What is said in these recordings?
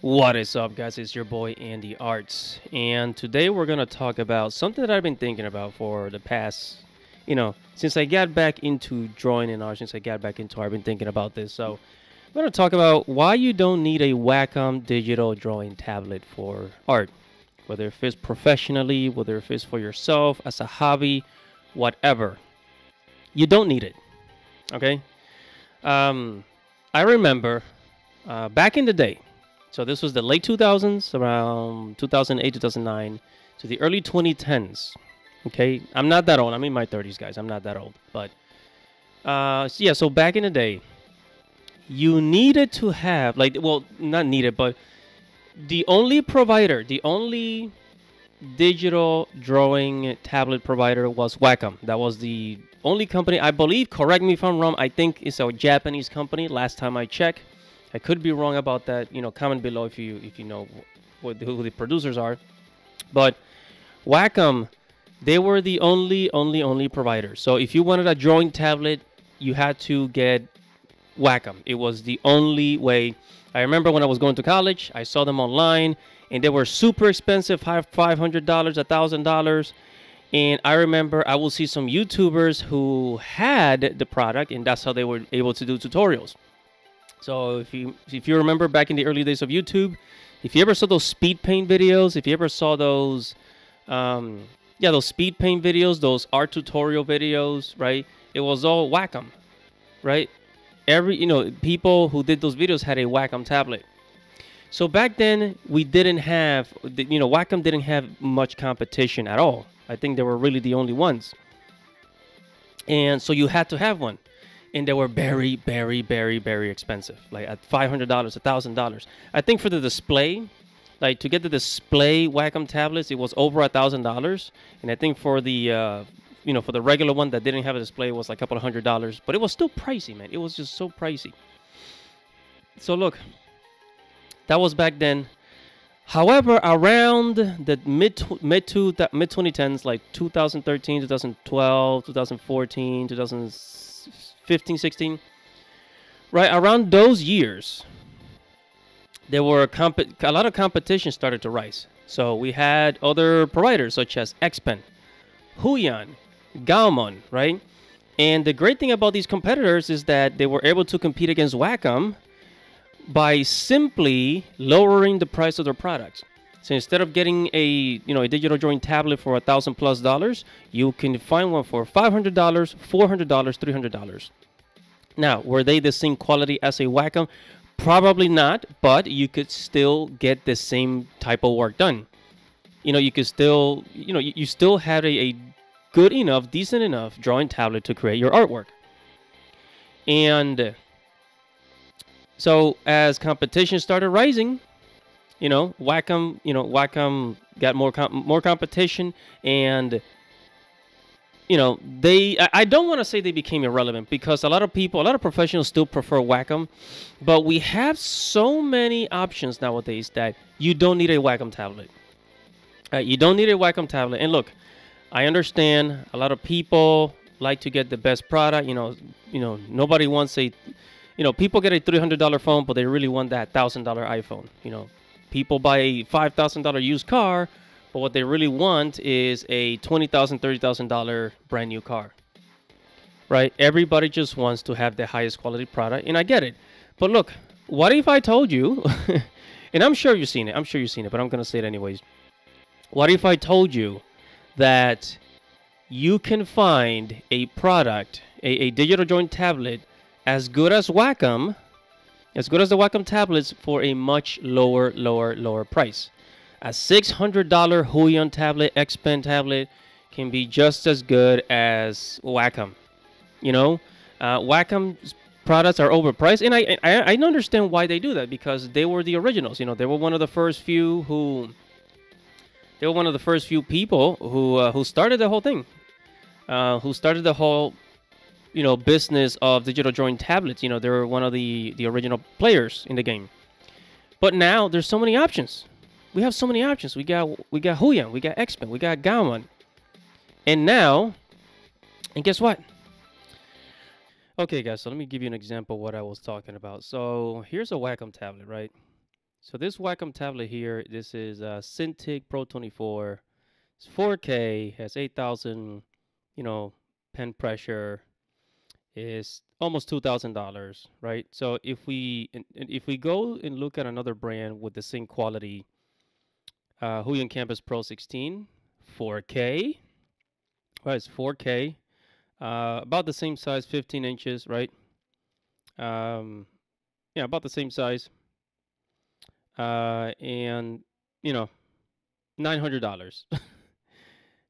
What is up, guys? It's your boy Andy Arts, and today we're gonna talk about something that I've been thinking about for the past, since I got back into drawing and art. Since I got back into art, I've been thinking about this. So I'm gonna talk about why you don't need a Wacom digital drawing tablet for art, whether if it's professionally, whether if it's for yourself as a hobby, whatever. You don't need it. Okay. I remember back in the day. So this was the late 2000s, around 2008, 2009, to the early 2010s. Okay, I'm not that old. I'm in my 30s, guys. I'm not that old. But so back in the day, you needed to have, not needed, but the only provider, the only digital drawing tablet provider was Wacom. That was the only company, I believe. Correct me if I'm wrong. I think it's a Japanese company. Last time I checked. I could be wrong about that. Comment below if you know who the producers are. But Wacom, they were the only provider. So if you wanted a drawing tablet, you had to get Wacom. It was the only way. I remember when I was going to college, I saw them online, and they were super expensive, $500, $1,000. And I remember I will see some YouTubers who had the product, and that's how they were able to do tutorials. So if you remember back in the early days of YouTube, if you ever saw those speed paint videos, if you ever saw those, those speed paint videos, those art tutorial videos, right? It was all Wacom, right? People who did those videos had a Wacom tablet. So back then we didn't have, Wacom didn't have much competition at all. I think they were really the only ones. And so you had to have one. And they were very, very, very, very expensive, like at $500, $1,000. I think for the display, like to get the display Wacom tablets, it was over $1,000. And I think for the, for the regular one that didn't have a display, it was like a couple of $100. But it was still pricey, man. It was just so pricey. So look, that was back then. However, around the mid 2010s, like 2013, 2012, 2014, 2015, 16, right around those years, there were a lot of competition started to rise. So we had other providers such as Xpen, Huion, Gaomon, right? And the great thing about these competitors is that they were able to compete against Wacom by simply lowering the price of their products. So instead of getting a digital drawing tablet for $1,000+, you can find one for $500, $400, $300. Now, were they the same quality as a Wacom? Probably not, but you could still get the same type of work done. You could still, you still had a good enough, decent enough drawing tablet to create your artwork. And so as competition started rising, Wacom got more competition, and I don't want to say they became irrelevant, because a lot of professionals still prefer Wacom, but we have so many options nowadays that you don't need a Wacom tablet. You don't need a Wacom tablet. And look, I understand a lot of people like to get the best product. Nobody wants people get a $300 phone, but they really want that $1,000 iPhone. People buy a $5,000 used car, but what they really want is a $20,000, $30,000 brand new car, right? Everybody just wants to have the highest quality product, and I get it. But look, what if I told you, and I'm sure you've seen it, but I'm going to say it anyways. What if I told you that you can find a product, a digital drawing tablet, as good as Wacom, as good as the Wacom tablets, for a much lower price? A $600 Huion tablet, Xpen tablet, can be just as good as Wacom. Wacom's products are overpriced, and I understand why they do that, because they were the originals. They were one of the first few people who started the whole thing, who started the whole business of digital drawing tablets. They were one of the original players in the game. But now there's so many options. We have so many options. We got Huion, we got Xpen, we got Gaomon. And guess what? Okay, guys, so let me give you an example of what I was talking about. So here's a Wacom tablet, right? So this Wacom tablet here, this is a Cintiq Pro 24. It's 4K, has 8,000, pen pressure. Is almost $2,000, right? So if we go and look at another brand with the same quality, Huion Campus Pro 16, 4K, right? It's 4K, about the same size, 15 inches, right? Um, yeah, about the same size, and you know, $900,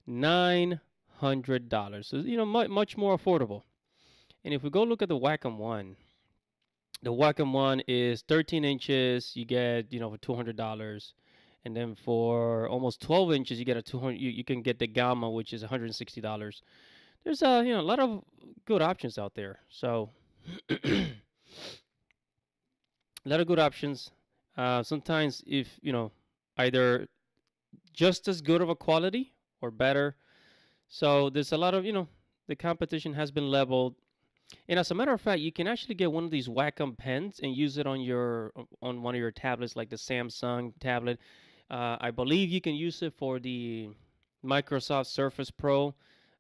$900. So much more affordable. And if we go look at the Wacom One, the Wacom One is 13 inches. You get, for $200, and then for almost 12 inches, you get a 200. You can get the Gamma, which is $160. There's a lot of good options out there. So a lot of good options. Sometimes if either just as good of a quality or better. So there's a lot of the competition has been leveled. And as a matter of fact, you can actually get one of these Wacom pens and use it on one of your tablets, like the Samsung tablet. I believe you can use it for the Microsoft Surface Pro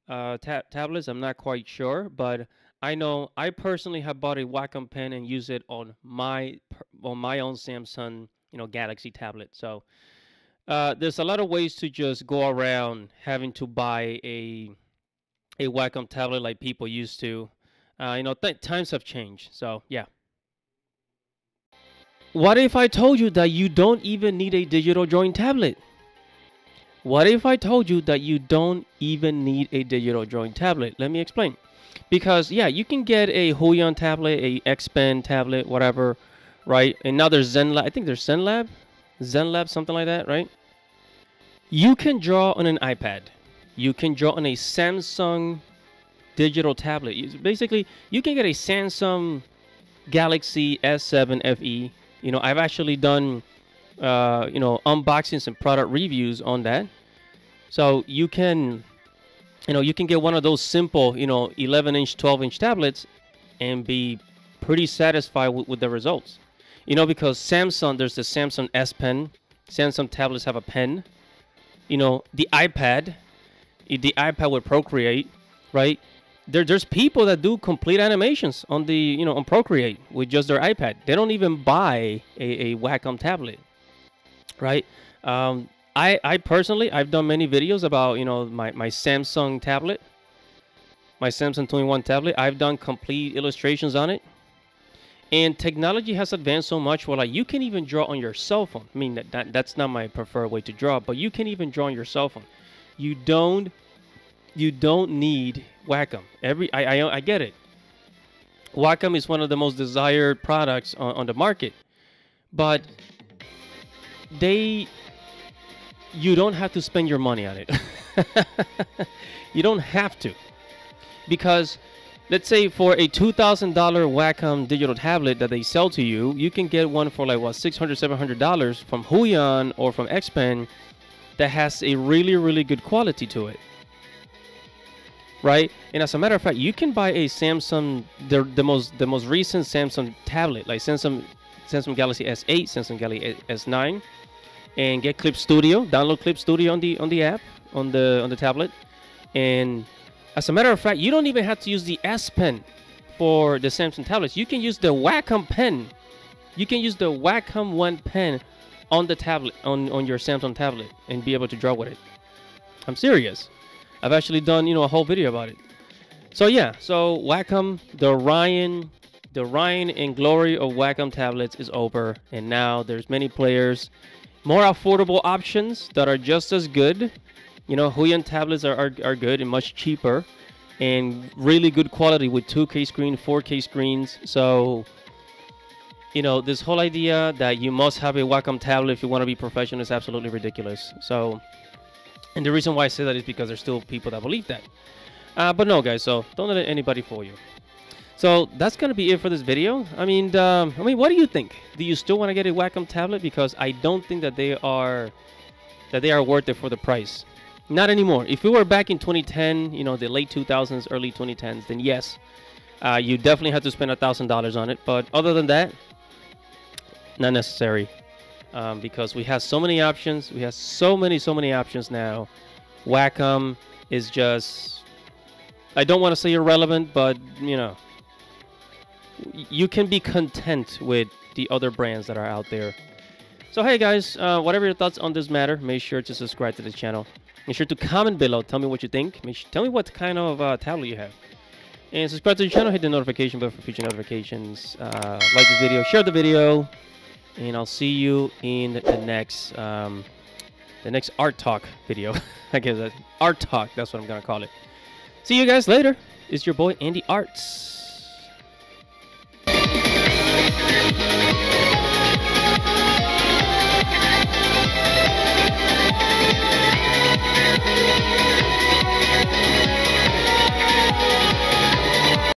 tablets. I'm not quite sure, but I know I personally have bought a Wacom pen and use it on my own Samsung Galaxy tablet. So there's a lot of ways to just go around having to buy a Wacom tablet like people used to. Times have changed. So, yeah. What if I told you that you don't even need a digital drawing tablet? What if I told you that you don't even need a digital drawing tablet? Let me explain. Because, yeah, you can get a Huion tablet, a X Pen tablet, whatever, right? And now there's ZenLab. I think there's ZenLab, something like that, right? You can draw on an iPad. You can draw on a Samsung digital tablet. Basically, you can get a Samsung Galaxy S7 FE. I've actually done unboxings and product reviews on that. So you can get one of those simple 11-inch 12-inch tablets and be pretty satisfied with the results. Because Samsung, there's the Samsung S Pen. Samsung tablets have a pen. The iPad with Procreate, right? There's people that do complete animations on the on Procreate with just their iPad. They don't even buy a Wacom tablet, right? I personally, I've done many videos about my Samsung tablet, my Samsung 21 tablet. I've done complete illustrations on it, and technology has advanced so much where like you can even draw on your cell phone. I mean that's not my preferred way to draw, but you can even draw on your cell phone. You don't need Wacom. I get it. Wacom is one of the most desired products on the market, but you don't have to spend your money on it. You don't have to, because let's say for a $2,000 Wacom digital tablet that they sell to you, you can get one for like $600, $700 from Huion or from X Pen that has a really, really good quality to it. Right, and as a matter of fact, you can buy a Samsung, the most recent Samsung tablet, like Samsung Galaxy S8, Samsung Galaxy S9, and get Clip Studio. Download Clip Studio on the app on the tablet, and as a matter of fact, you don't even have to use the S Pen for the Samsung tablets. You can use the Wacom pen. You can use the Wacom One pen on the tablet on your Samsung tablet and be able to draw with it. I'm serious. I've actually done, a whole video about it. So yeah, so Wacom, the Ryan and glory of Wacom tablets is over, and now there's many players, more affordable options that are just as good. Huion tablets are good and much cheaper, and really good quality with 2K screen, 4K screens. So, this whole idea that you must have a Wacom tablet if you want to be professional is absolutely ridiculous. So. And the reason why I say that is because there's still people that believe that. But no, guys, so don't let anybody fool you. So that's going to be it for this video. I mean, what do you think? Do you still want to get a Wacom tablet? Because I don't think that they are worth it for the price. Not anymore. If we were back in 2010, the late 2000s, early 2010s, then yes, you definitely have to spend $1,000 on it. But other than that, not necessary. because we have so many options. We have so many options now. Wacom is just, I don't want to say irrelevant, but you know, you can be content with the other brands that are out there. So hey guys, whatever your thoughts on this matter, make sure to subscribe to the channel. Make sure to comment below. Tell me what you think. Tell me what kind of tablet you have. And subscribe to the channel. Hit the notification bell for future notifications. Like this video. Share the video. And I'll see you in the next Art Talk video. I guess that's Art Talk. That's what I'm going to call it. See you guys later. It's your boy, Andy Arts.